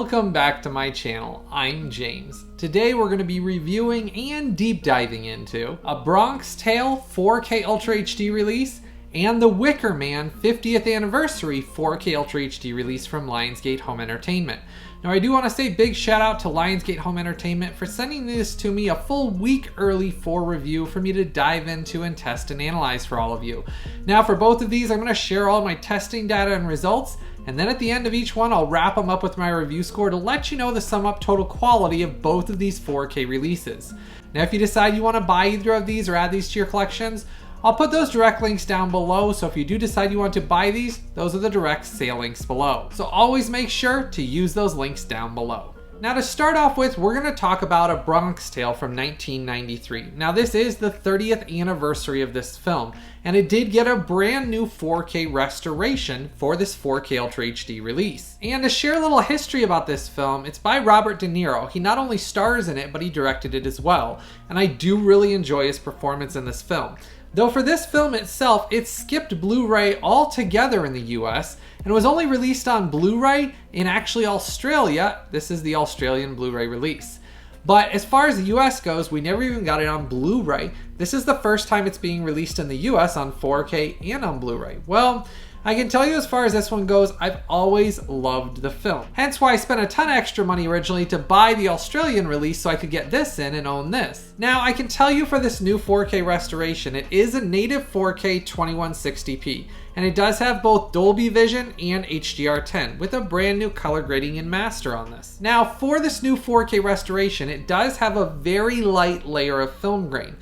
Welcome back to my channel. I'm James. Today we're going to be reviewing and deep diving into a Bronx Tale 4K Ultra HD release and the Wicker Man 50th anniversary 4K Ultra HD release from Lionsgate Home Entertainment. Now I do want to say big shout out to Lionsgate Home Entertainment for sending this to me a full week early for review for me to dive into and test and analyze for all of you. Now for both of these I'm going to share all my testing data and results, and then at the end of each one I'll wrap them up with my review score to let you know the sum up total quality of both of these 4K releases. Now if you decide you want to buy either of these or add these to your collections, I'll put those direct links down below, so if you do decide you want to buy these, those are the direct sale links below. So always make sure to use those links down below. Now to start off with, we're going to talk about A Bronx Tale from 1993. Now this is the 30th anniversary of this film, and it did get a brand new 4K restoration for this 4K Ultra HD release. And to share a little history about this film, it's by Robert De Niro. He not only stars in it, but he directed it as well. And I do really enjoy his performance in this film. Though for this film itself, it skipped Blu Ray altogether in the US and was only released on Blu Ray in actually Australia. This is the Australian Blu Ray release. But as far as the US goes, we never even got it on Blu Ray. This is the first time it's being released in the US on 4K and on Blu Ray. Well, I can tell you as far as this one goes, I've always loved the film. Hence why I spent a ton of extra money originally to buy the Australian release so I could get this in and own this. Now I can tell you for this new 4K restoration, it is a native 4K 2160p. And it does have both Dolby Vision and HDR10 with a brand new color grading and master on this. Now for this new 4K restoration, it does have a very light layer of film grain.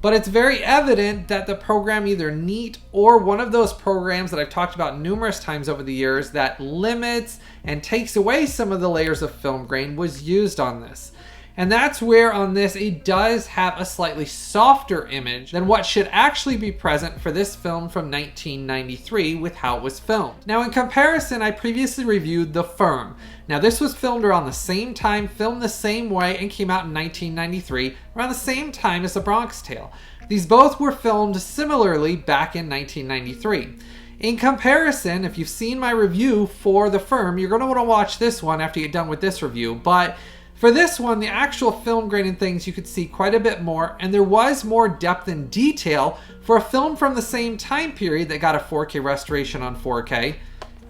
But it's very evident that the program, either Neat or one of those programs that I've talked about numerous times over the years that limits and takes away some of the layers of film grain, was used on this. And that's where on this it does have a slightly softer image than what should actually be present for this film from 1993 with how it was filmed. Now in comparison, I previously reviewed The Firm. Now this was filmed around the same time, filmed the same way, and came out in 1993, around the same time as The Bronx Tale. These both were filmed similarly back in 1993. In comparison, if you've seen my review for The Firm, you're going to want to watch this one after you get done with this review. But for this one, the actual film grain and things you could see quite a bit more, and there was more depth and detail for a film from the same time period that got a 4K restoration on 4K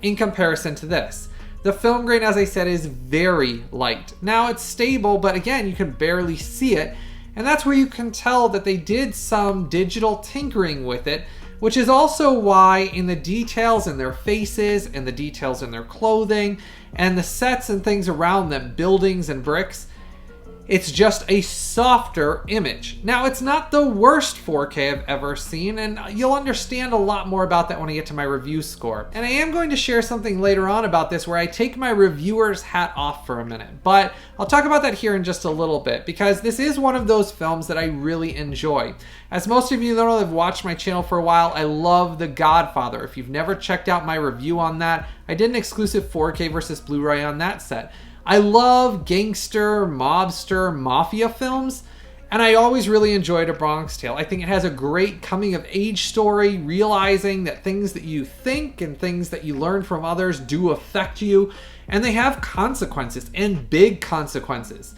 in comparison to this. The film grain, as I said, is very light. Now it's stable, but again, you can barely see it, and that's where you can tell that they did some digital tinkering with it, which is also why in the details in their faces and the details in their clothing and the sets and things around them, buildings and bricks, it's just a softer image. Now, it's not the worst 4K I've ever seen, and you'll understand a lot more about that when I get to my review score. And I am going to share something later on about this where I take my reviewer's hat off for a minute, but I'll talk about that here in just a little bit, because this is one of those films that I really enjoy. As most of you know that have watched my channel for a while, I love The Godfather. If you've never checked out my review on that, I did an exclusive 4K versus Blu Ray on that set. I love gangster, mobster, mafia films, and I always really enjoyed A Bronx Tale. I think it has a great coming of age story, realizing that things that you think and things that you learn from others do affect you, and they have consequences, and big consequences.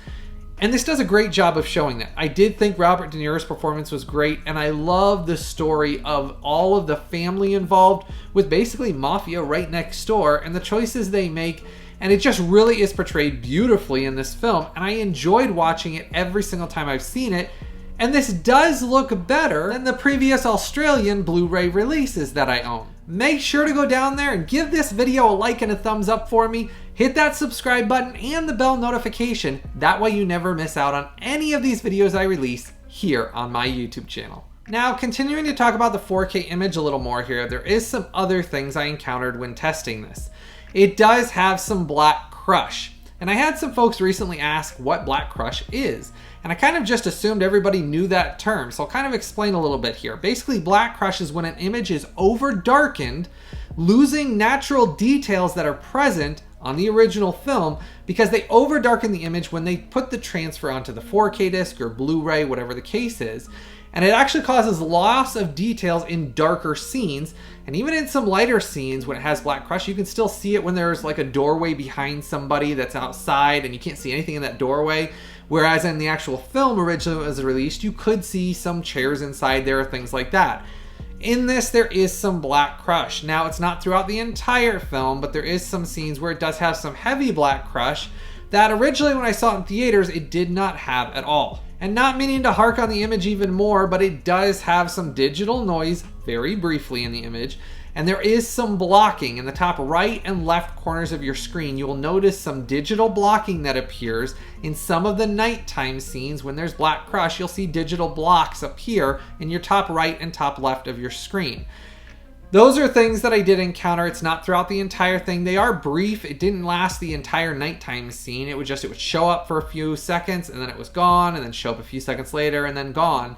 And this does a great job of showing that. I did think Robert De Niro's performance was great, and I love the story of all of the family involved with basically mafia right next door and the choices they make. And it just really is portrayed beautifully in this film, and I enjoyed watching it every single time I've seen it. And this does look better than the previous Australian Blu Ray releases that I own. Make sure to go down there and give this video a like and a thumbs up for me. Hit that subscribe button and the bell notification. That way you never miss out on any of these videos I release here on my YouTube channel. Now, continuing to talk about the 4K image a little more here, there is some other things I encountered when testing this. It does have some black crush. And I had some folks recently ask what black crush is. And I kind of just assumed everybody knew that term. So I'll kind of explain a little bit here. Basically, black crush is when an image is over darkened, losing natural details that are present on the original film because they over darken the image when they put the transfer onto the 4K disc or Blu-ray, whatever the case is. and it actually causes loss of details in darker scenes. And even in some lighter scenes when it has black crush, you can still see it when there's like a doorway behind somebody that's outside and you can't see anything in that doorway. Whereas in the actual film originally when it was released, you could see some chairs inside there or things like that. In this, there is some black crush. Now, it's not throughout the entire film, but there is some scenes where it does have some heavy black crush that originally when I saw it in theaters, it did not have at all. And not meaning to hark on the image even more, but it does have some digital noise very briefly in the image. And there is some blocking in the top right and left corners of your screen. You will notice some digital blocking that appears in some of the nighttime scenes. When there's black crush, you'll see digital blocks appear in your top right and top left of your screen. Those are things that I did encounter. It's not throughout the entire thing. They are brief. It didn't last the entire nighttime scene. It would show up for a few seconds and then it was gone, and then show up a few seconds later and then gone.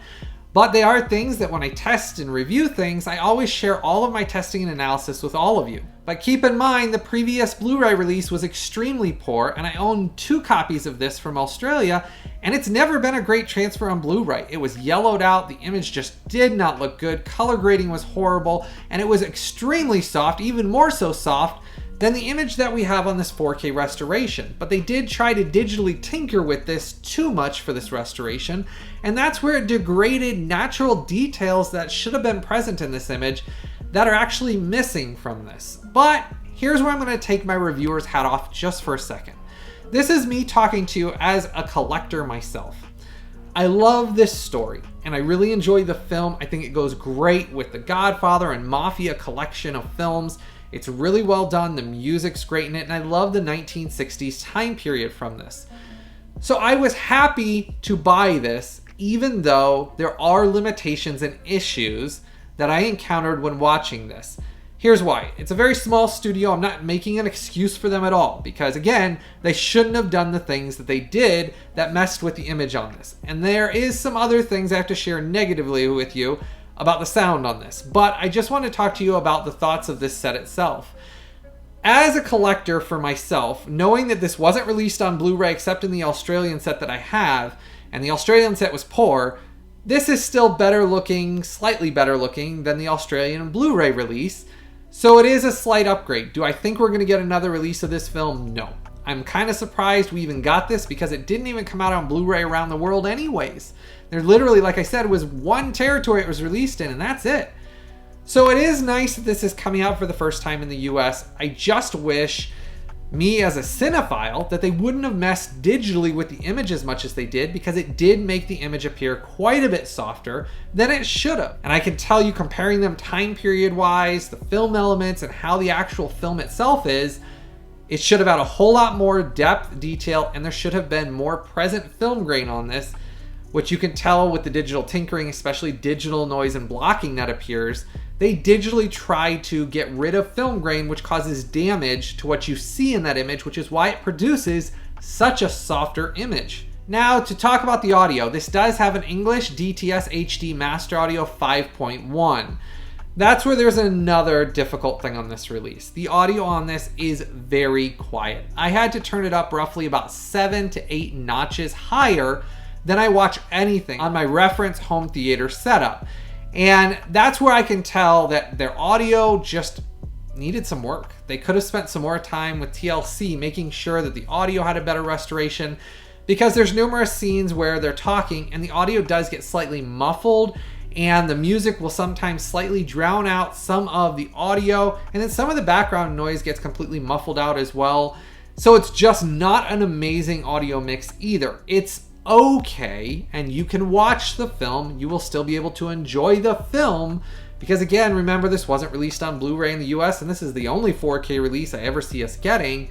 But they are things that when I test and review things, I always share all of my testing and analysis with all of you. But keep in mind, the previous Blu Ray release was extremely poor, and I own 2 copies of this from Australia, and it's never been a great transfer on Blu Ray. It was yellowed out, the image just did not look good, color grading was horrible, and it was extremely soft, even more so soft than the image that we have on this 4K restoration. But they did try to digitally tinker with this too much for this restoration, and that's where it degraded natural details that should have been present in this image that are actually missing from this. But here's where I'm going to take my reviewer's hat off just for a second. This is me talking to you as a collector myself. I love this story, and I really enjoy the film. I think it goes great with the Godfather and Mafia collection of films. It's really well done, the music's great in it, and I love the 1960s time period from this. So I was happy to buy this, even though there are limitations and issues that I encountered when watching this. Here's why. It's a very small studio. I'm not making an excuse for them at all, because again, they shouldn't have done the things that they did that messed with the image on this. And there is some other things I have to share negatively with you about the sound on this, but I just want to talk to you about the thoughts of this set itself. As a collector for myself, knowing that this wasn't released on Blu Ray except in the Australian set that I have, and the Australian set was poor, this is still better looking, slightly better looking than the Australian Blu Ray release, so it is a slight upgrade. Do I think we're going to get another release of this film? No. I'm kind of surprised we even got this because it didn't even come out on Blu Ray around the world anyways. There literally, like I said, was one territory it was released in, and that's it. So it is nice that this is coming out for the first time in the US. I just wish, me as a cinephile, that they wouldn't have messed digitally with the image as much as they did, because it did make the image appear quite a bit softer than it should have. And I can tell you, comparing them time period wise, the film elements, and how the actual film itself is, it should have had a whole lot more depth, detail, and there should have been more present film grain on this, which you can tell with the digital tinkering, especially digital noise and blocking that appears. They digitally try to get rid of film grain, which causes damage to what you see in that image, which is why it produces such a softer image. Now, to talk about the audio, this does have an English DTS HD Master Audio 5.1. That's where there's another difficult thing on this release. The audio on this is very quiet. I had to turn it up roughly about 7 to 8 notches higher than I watch anything on my reference home theater setup. And that's where I can tell that their audio just needed some work. They could have spent some more time with TLC making sure that the audio had a better restoration, because there's numerous scenes where they're talking and the audio does get slightly muffled, and the music will sometimes slightly drown out some of the audio, and then some of the background noise gets completely muffled out as well. So it's just not an amazing audio mix either. It's okay, and you can watch the film. You will still be able to enjoy the film, because again, remember, this wasn't released on Blu Ray in the US, and this is the only 4K release I ever see us getting.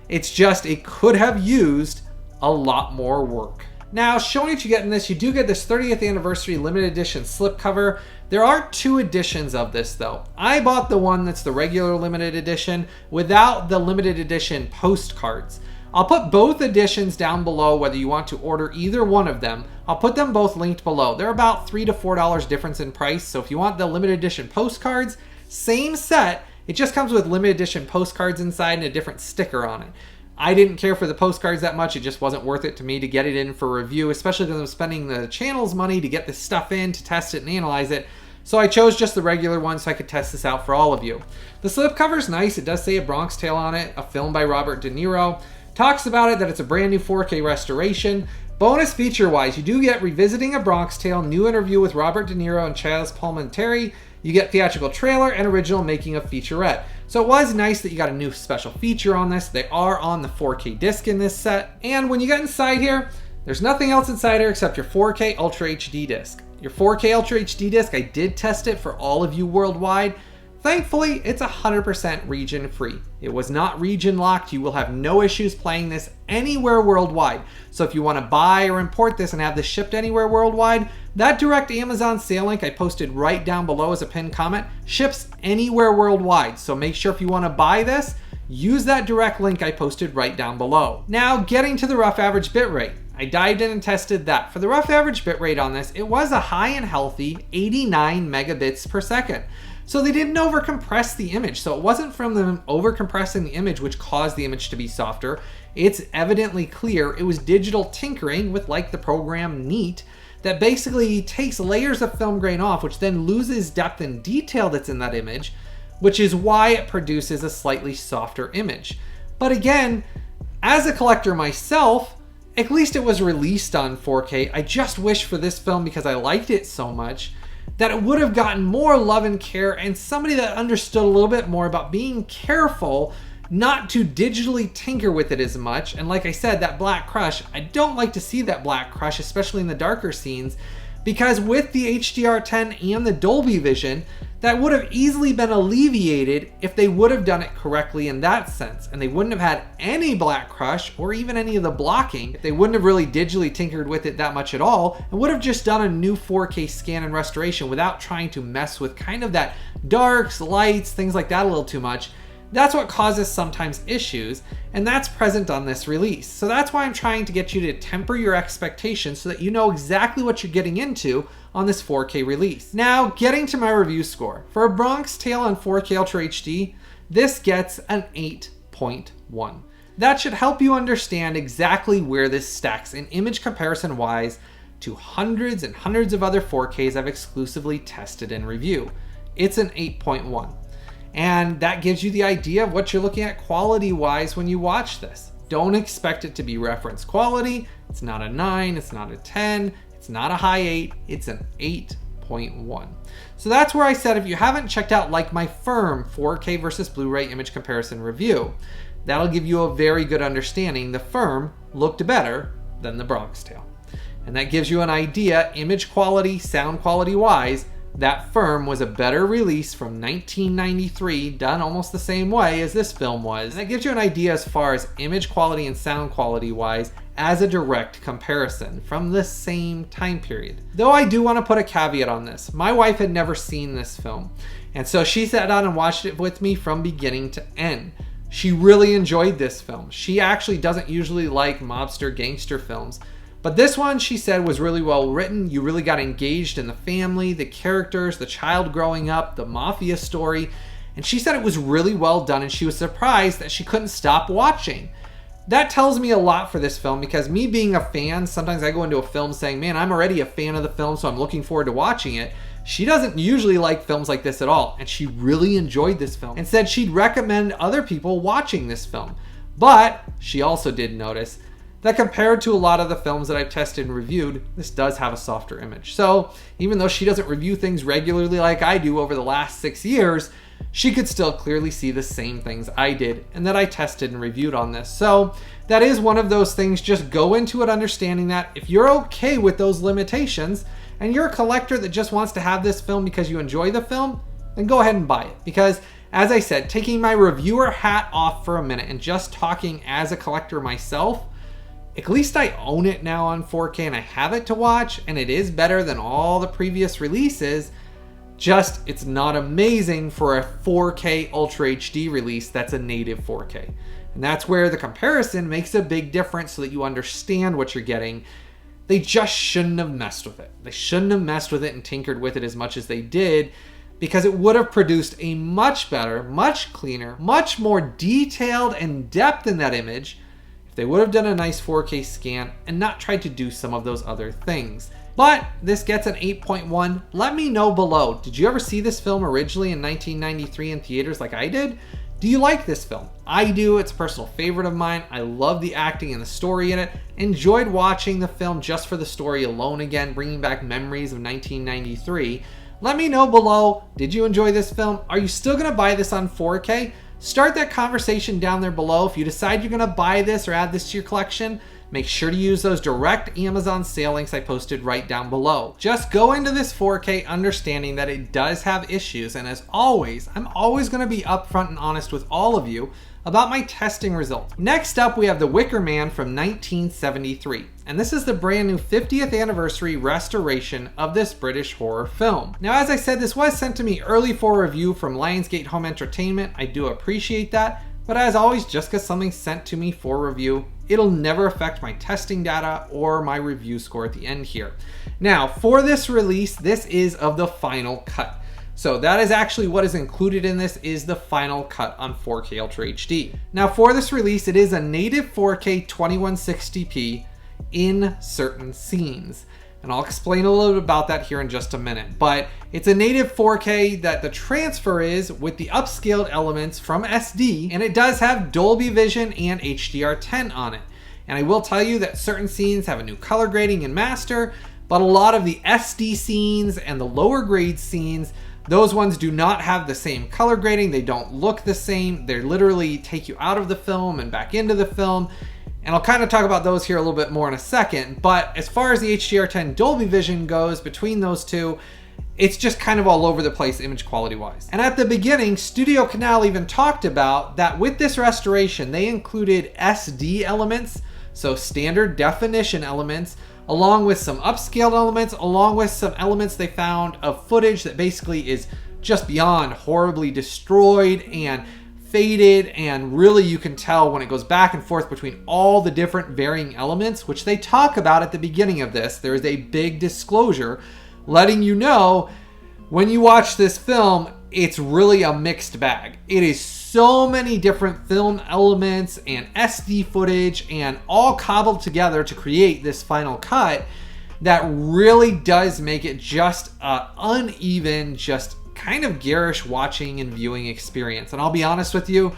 It's just, it could have used a lot more work. Now, showing what you get in this, you do get this 30th anniversary limited edition slipcover. There are 2 editions of this though. I bought the one that's the regular limited edition without the limited edition postcards. I'll put both editions down below whether you want to order either one of them. I'll put them both linked below. They're about $3 to $4 difference in price, so if you want the limited edition postcards, same set, it just comes with limited edition postcards inside and a different sticker on it. I didn't care for the postcards that much. It just wasn't worth it to me to get it in for review, especially because I'm spending the channel's money to get this stuff in, to test it and analyze it. So I chose just the regular one so I could test this out for all of you. The slipcover's nice. It does say A Bronx Tale on it, a film by Robert De Niro. Talks about it that it's a brand new 4K restoration. Bonus feature-wise, you do get Revisiting A Bronx Tale, new interview with Robert De Niro and Chaz Palminteri. You get theatrical trailer and original making of featurette. So it was nice that you got a new special feature on this. They are on the 4K disc in this set. And when you get inside here, there's nothing else inside here except your 4K Ultra HD disc. Your 4K Ultra HD disc, I did test it for all of you worldwide. Thankfully, it's 100% region free. It was not region locked. You will have no issues playing this anywhere worldwide. So if you want to buy or import this and have this shipped anywhere worldwide, that direct Amazon sale link I posted right down below as a pinned comment ships anywhere worldwide. So make sure if you want to buy this, use that direct link I posted right down below. Now, getting to the rough average bitrate. I dived in and tested that. For the rough average bitrate on this, it was a high and healthy 89 megabits per second. So they didn't overcompress the image. So it wasn't from them overcompressing the image which caused the image to be softer. It's evidently clear it was digital tinkering with, like, the program Neat, that basically takes layers of film grain off, which then loses depth and detail that's in that image, which is why it produces a slightly softer image. But again, as a collector myself, at least it was released on 4K. I just wish for this film, because I liked it so much, that it would have gotten more love and care, and somebody that understood a little bit more about being careful not to digitally tinker with it as much. And like I said, that black crush, I don't like to see that black crush, especially in the darker scenes, because with the HDR10 and the Dolby Vision, that would have easily been alleviated if they would have done it correctly in that sense. And they wouldn't have had any black crush or even any of the blocking. They wouldn't have really digitally tinkered with it that much at all, and would have just done a new 4K scan and restoration without trying to mess with kind of that darks, lights, things like that a little too much. That's what causes sometimes issues, and that's present on this release. So that's why I'm trying to get you to temper your expectations so that you know exactly what you're getting into on this 4K release. Now, getting to my review score. For A Bronx Tale on 4K Ultra HD, this gets an 8.1. That should help you understand exactly where this stacks in image comparison wise to hundreds and hundreds of other 4Ks I've exclusively tested and reviewed. It's an 8.1. And that gives you the idea of what you're looking at quality-wise when you watch this. Don't expect it to be reference quality. It's not a 9, it's not a 10, it's not a high 8, it's an 8.1. So that's where I said if you haven't checked out like my firm 4K versus Blu Ray image comparison review, that'll give you a very good understanding. The firm looked better than the Bronx Tale. And that gives you an idea, image quality, sound quality-wise, that firm was a better release from 1993, done almost the same way as this film was. And that gives you an idea as far as image quality and sound quality wise as a direct comparison from the same time period. Though I do want to put a caveat on this. My wife had never seen this film, and so she sat down and watched it with me from beginning to end. She really enjoyed this film. She actually doesn't usually like mobster gangster films, but this one, she said, was really well written. You really got engaged in the family, the characters, the child growing up, the mafia story. And she said it was really well done, and she was surprised that she couldn't stop watching. That tells me a lot for this film, because me being a fan, sometimes I go into a film saying, man, I'm already a fan of the film, so I'm looking forward to watching it. She doesn't usually like films like this at all, and she really enjoyed this film and said she'd recommend other people watching this film. But she also did notice that compared to a lot of the films that I've tested and reviewed, this does have a softer image. So even though she doesn't review things regularly like I do over the last 6 years, she could still clearly see the same things I did and that I tested and reviewed on this. So that is one of those things. Just go into it understanding that if you're okay with those limitations and you're a collector that just wants to have this film because you enjoy the film, then go ahead and buy it. Because as I said, taking my reviewer hat off for a minute and just talking as a collector myself, at least I own it now on 4K and I have it to watch, and it is better than all the previous releases. Just, it's not amazing for a 4K Ultra HD release that's a native 4K. And that's where the comparison makes a big difference so that you understand what you're getting. They just shouldn't have messed with it. They shouldn't have messed with it and tinkered with it as much as they did, because it would have produced a much better, much cleaner, much more detailed and depth in that image if they would have done a nice 4K scan and not tried to do some of those other things. But this gets an 8.1. Let me know below. Did you ever see this film originally in 1993 in theaters like I did? Do you like this film? I do. It's a personal favorite of mine. I love the acting and the story in it. Enjoyed watching the film just for the story alone again, bringing back memories of 1993. Let me know below, did you enjoy this film? Are you still going to buy this on 4K? Start that conversation down there below. If you decide you're going to buy this or add this to your collection, make sure to use those direct Amazon sale links I posted right down below. Just go into this 4K understanding that it does have issues, and as always, I'm always going to be upfront and honest with all of you about my testing results. Next up, we have the Wicker Man from 1973, and this is the brand new 50th anniversary restoration of this British horror film. Now, as I said, this was sent to me early for review from Lionsgate Home Entertainment. I do appreciate that, but as always, just because something's sent to me for review, it'll never affect my testing data or my review score at the end here. Now, for this release, this is of the final cut. So that is actually what is included in this, is the final cut on 4K Ultra HD. Now for this release, it is a native 4K 2160p in certain scenes. And I'll explain a little bit about that here in just a minute. But it's a native 4K that the transfer is with the upscaled elements from SD, and it does have Dolby Vision and HDR10 on it. And I will tell you that certain scenes have a new color grading in master, but a lot of the SD scenes and the lower grade scenes, those ones do not have the same color grading. They don't look the same. They literally take you out of the film and back into the film. And I'll kind of talk about those here a little bit more in a second. But as far as the HDR10 Dolby Vision goes, between those two, it's just kind of all over the place image quality wise. And at the beginning, Studio Canal even talked about that with this restoration, they included SD elements, so standard definition elements, along with some upscaled elements, along with some elements they found of footage that basically is just beyond horribly destroyed and faded, and really you can tell when it goes back and forth between all the different varying elements, which they talk about at the beginning of this. There is a big disclosure letting you know when you watch this film, it's really a mixed bag. It is so many different film elements and SD footage and all cobbled together to create this final cut that really does make it just uneven, just kind of garish watching and viewing experience. And I'll be honest with you,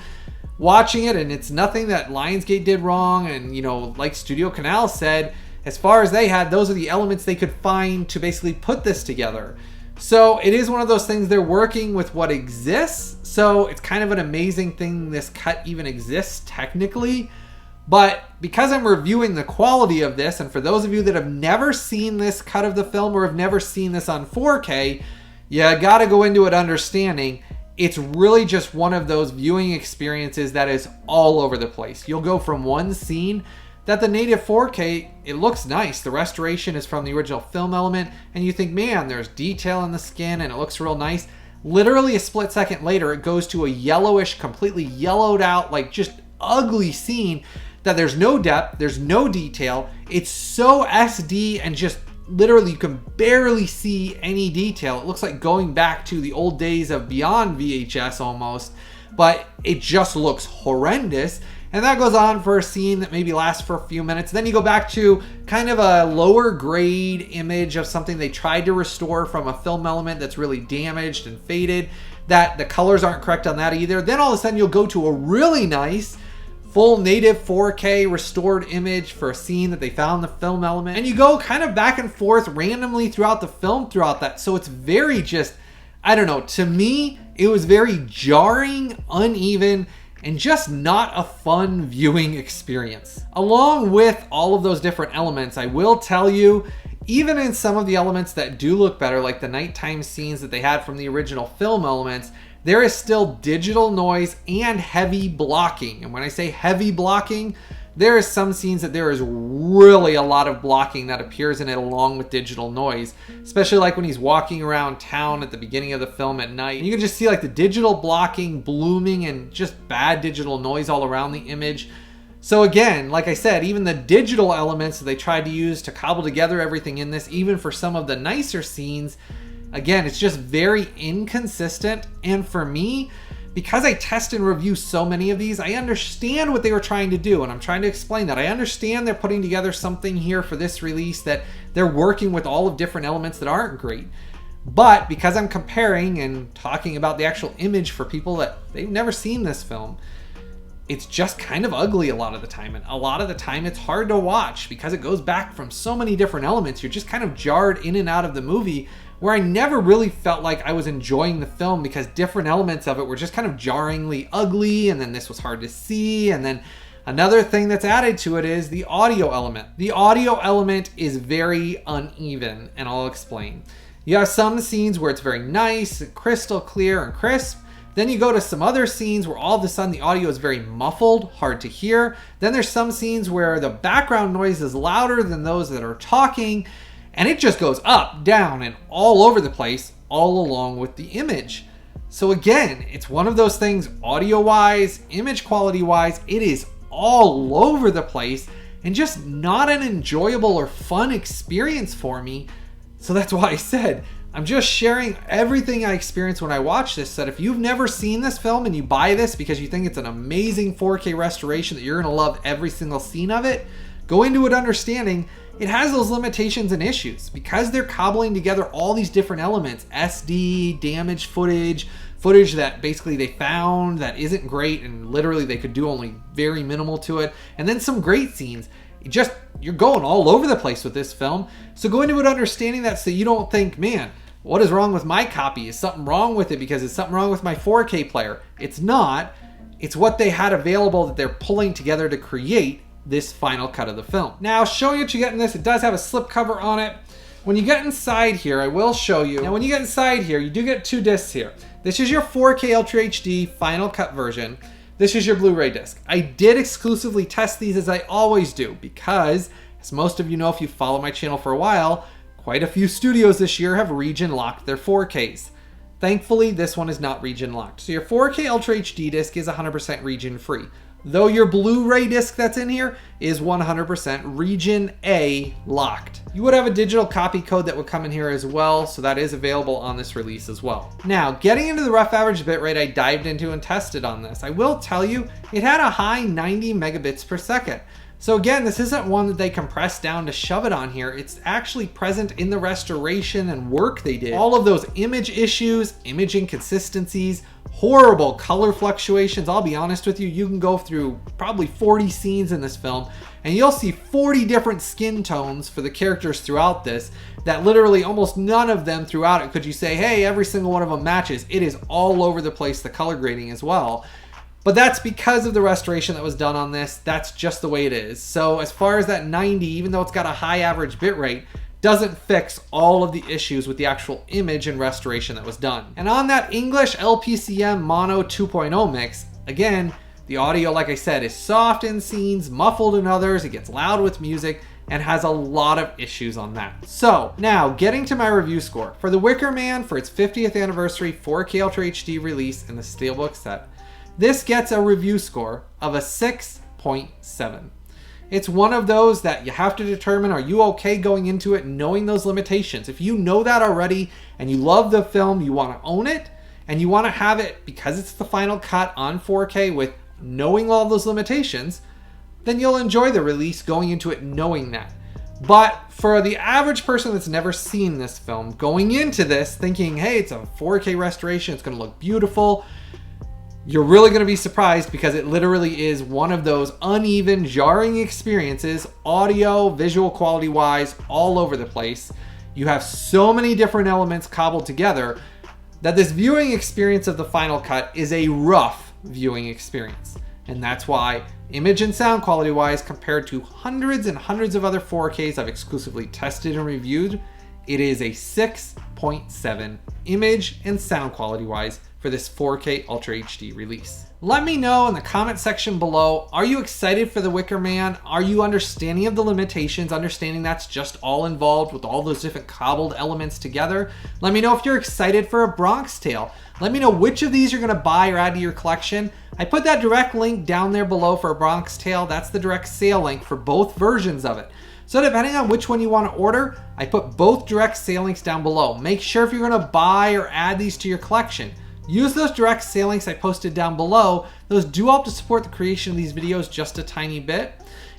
watching it, and it's nothing that Lionsgate did wrong, and you know, like Studio Canal said, as far as they had, those are the elements they could find to basically put this together. So it is one of those things, they're working with what exists. So it's kind of an amazing thing this cut even exists technically. But because I'm reviewing the quality of this, and for those of you that have never seen this cut of the film or have never seen this on 4K, you gotta go into it understanding it's really just one of those viewing experiences that is all over the place. You'll go from one scene that the native 4K, it looks nice. The restoration is from the original film element, and you think, man, there's detail in the skin and it looks real nice. Literally a split second later, it goes to a yellowish, completely yellowed out, like just ugly scene that there's no depth, there's no detail. It's so SD and just literally you can barely see any detail. It looks like going back to the old days of beyond VHS almost, but it just looks horrendous. And that goes on for a scene that maybe lasts for a few minutes. Then you go back to kind of a lower grade image of something they tried to restore from a film element that's really damaged and faded, that the colors aren't correct on that either. Then all of a sudden you'll go to a really nice full native 4K restored image for a scene that they found in the film element. And you go kind of back and forth randomly throughout the film throughout that. So it's very just, I don't know, to me, it was very jarring, uneven, and just not a fun viewing experience. Along with all of those different elements, I will tell you, even in some of the elements that do look better, like the nighttime scenes that they had from the original film elements, there is still digital noise and heavy blocking. And when I say heavy blocking, there is some scenes that there is really a lot of blocking that appears in it along with digital noise, especially like when he's walking around town at the beginning of the film at night. And you can just see like the digital blocking blooming and just bad digital noise all around the image. So again, like I said, even the digital elements that they tried to use to cobble together everything in this, even for some of the nicer scenes, again, it's just very inconsistent. And for me, because I test and review so many of these, I understand what they were trying to do, and I'm trying to explain that. I understand they're putting together something here for this release, that they're working with all of different elements that aren't great. But because I'm comparing and talking about the actual image for people that they've never seen this film, it's just kind of ugly a lot of the time. And a lot of the time it's hard to watch because it goes back from so many different elements. You're just kind of jarred in and out of the movie, where I never really felt like I was enjoying the film because different elements of it were just kind of jarringly ugly, and then this was hard to see. And then another thing that's added to it is the audio element. The audio element is very uneven, and I'll explain. You have some scenes where it's very nice, crystal clear and crisp. Then you go to some other scenes where all of a sudden the audio is very muffled, hard to hear. Then there's some scenes where the background noise is louder than those that are talking. And it just goes up, down, and all over the place, all along with the image. So again, it's one of those things, audio-wise, image quality-wise, it is all over the place and just not an enjoyable or fun experience for me. So that's why I said, I'm just sharing everything I experienced when I watched this, so that if you've never seen this film and you buy this because you think it's an amazing 4K restoration that you're gonna love every single scene of it, go into it understanding it has those limitations and issues because they're cobbling together all these different elements, SD, damaged footage that basically they found that isn't great and literally they could do only very minimal to it, and then some great scenes. You're going all over the place with this film. So go into it understanding that, so you don't think, man, what is wrong with my copy? Is something wrong with it because it's something wrong with my 4K player? It's not. It's what they had available that they're pulling together to create this final cut of the film. Now, showing what you get in this, it does have a slip cover on it. When you get inside here, I will show you. Now, when you get inside here, you do get two discs here. This is your 4K Ultra HD final cut version. This is your Blu Ray disc. I did exclusively test these, as I always do, because, as most of you know if you follow my channel for a while, quite a few studios this year have region locked their 4Ks. Thankfully, this one is not region locked. So your 4K Ultra HD disc is 100% region free. Though your Blu Ray disc that's in here is 100% region A locked. You would have a digital copy code that would come in here as well, so that is available on this release as well. Now, getting into the rough average bitrate I dived into and tested on this, I will tell you it had a high 90 megabits per second. So again, this isn't one that they compressed down to shove it on here. It's actually present in the restoration and work they did. All of those image issues, image inconsistencies, horrible color fluctuations. I'll be honest with you, you can go through probably 40 scenes in this film and you'll see 40 different skin tones for the characters throughout this, that literally almost none of them throughout it could you say, hey, every single one of them matches. It is all over the place, the color grading as well. But that's because of the restoration that was done on this. That's just the way it is. So as far as that 90, even though it's got a high average bitrate, doesn't fix all of the issues with the actual image and restoration that was done. And on that English LPCM Mono 2.0 mix, again, the audio, like I said, is soft in scenes, muffled in others, it gets loud with music, and has a lot of issues on that. So now, getting to my review score. For The Wicker Man, for its 50th anniversary 4K Ultra HD release in the SteelBook set, this gets a review score of a 6.7. It's one of those that you have to determine, are you okay going into it knowing those limitations? If you know that already and you love the film, you want to own it, and you want to have it because it's the final cut on 4K with knowing all those limitations, then you'll enjoy the release going into it knowing that. But for the average person that's never seen this film, going into this thinking, hey, it's a 4K restoration, it's going to look beautiful, you're really going to be surprised because it literally is one of those uneven, jarring experiences, audio, visual quality wise, all over the place. You have so many different elements cobbled together that this viewing experience of the final cut is a rough viewing experience. And that's why image and sound quality wise, compared to hundreds and hundreds of other 4Ks I've exclusively tested and reviewed, it is a 6.7 image and sound quality wise for this 4K Ultra HD release. Let me know in the comment section below, are you excited for The Wicker Man? Are you understanding of the limitations, understanding that's just all involved with all those different cobbled elements together? Let me know if you're excited for A Bronx Tale. Let me know which of these you're gonna buy or add to your collection. I put that direct link down there below for A Bronx Tale. That's the direct sale link for both versions of it. So depending on which one you want to order, I put both direct sale links down below. Make sure if you're gonna buy or add these to your collection, Use those direct sale links I posted down below. Those do help to support the creation of these videos just a tiny bit.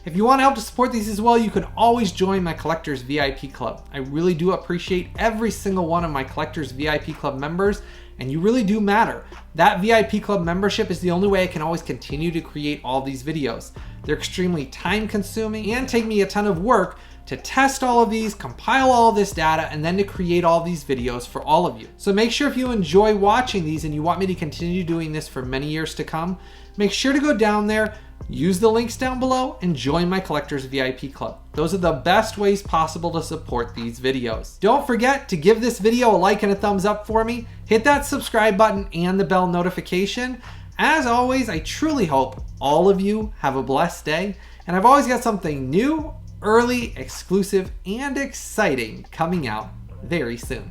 If you want to help to support these as well, you can always join my Collectors VIP Club. I really do appreciate every single one of my Collectors VIP Club members, and you really do matter. That VIP Club membership is the only way I can always continue to create all these videos. They're extremely time consuming and take me a ton of work to test all of these, compile all of this data, and then to create all these videos for all of you. So make sure if you enjoy watching these and you want me to continue doing this for many years to come, make sure to go down there, use the links down below, and join my Collectors VIP Club. Those are the best ways possible to support these videos. Don't forget to give this video a like and a thumbs up for me. Hit that subscribe button and the bell notification. As always, I truly hope all of you have a blessed day, and I've always got something new, early, exclusive, and exciting coming out very soon.